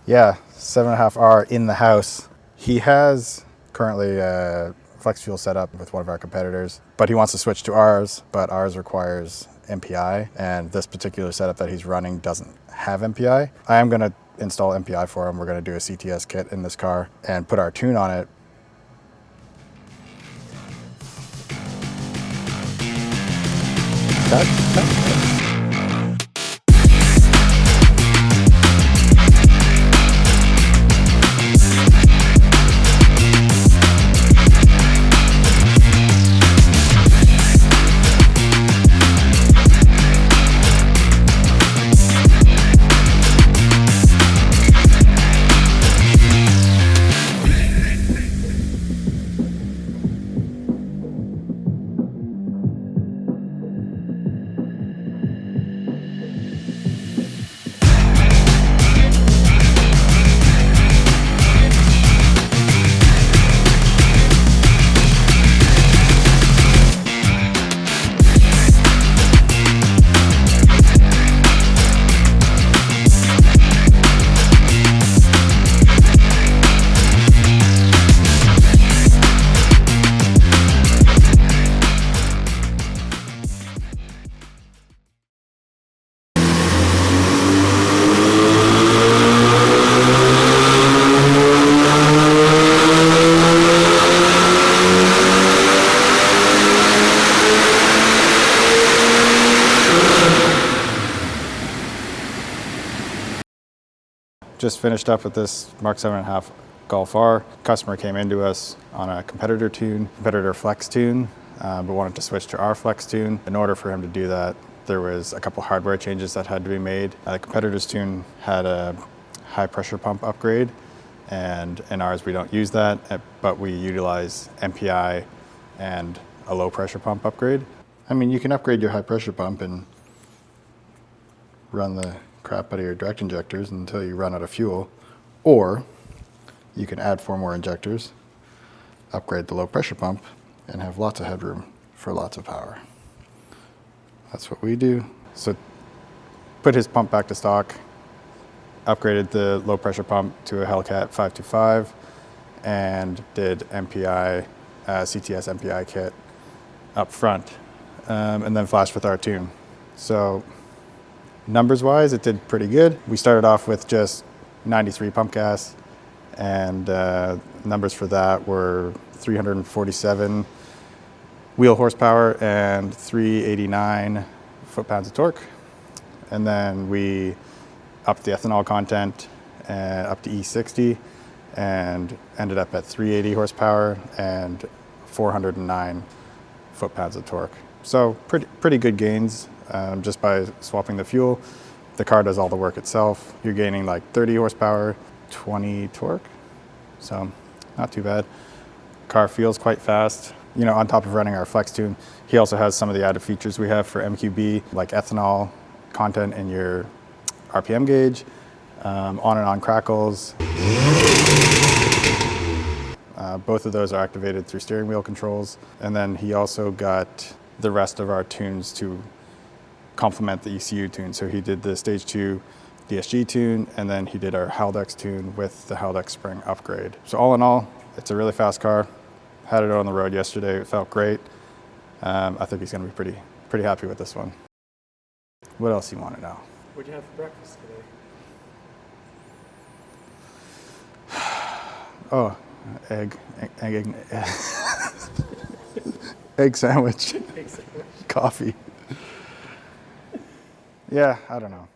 Yeah, 7.5R in the house. He has currently a flex fuel setup with one of our competitors, but he wants to switch to ours, but ours requires MPI, and this particular setup that he's running doesn't have MPI. I am going to install MPI for him. We're going to do a CTS kit in this car and put our tune on it. Just finished up with this Mark 7.5 Golf R. Customer came into us on a competitor flex tune, but wanted to switch to our flex tune. In order for him to do that, there was a couple hardware changes that had to be made. The competitor's tune had a high pressure pump upgrade, and in ours we don't use that, but we utilize MPI and a low pressure pump upgrade. I mean, you can upgrade your high pressure pump and run the crap out of your direct injectors until you run out of fuel, or you can add 4 more injectors, upgrade the low pressure pump, and have lots of headroom for lots of power. That's what we do. So put his pump back to stock, upgraded the low pressure pump to a Hellcat 5.5, and did MPI, CTS MPI kit up front, and then flashed with our tune. So numbers wise, it did pretty good. We started off with just 93 pump gas, and numbers for that were 347 wheel horsepower and 389 foot-pounds of torque. And then we upped the ethanol content up to E60 and ended up at 380 horsepower and 409 foot-pounds of torque. So pretty good gains. Just by swapping the fuel. The car does all the work itself. You're gaining like 30 horsepower, 20 torque. So not too bad. Car feels quite fast. You know, on top of running our flex tune, he also has some of the added features we have for MQB, like ethanol content in your RPM gauge, on and on crackles. Both of those are activated through steering wheel controls. And then he also got the rest of our tunes to complement the ECU tune. So he did the stage 2 DSG tune, and then he did our Haldex tune with the Haldex spring upgrade. So all in all, it's a really fast car. Had it on the road yesterday, it felt great. I think he's gonna be pretty happy with this one. What else do you want to know? What did you have for breakfast today? Oh, egg sandwich, coffee. Yeah, I don't know.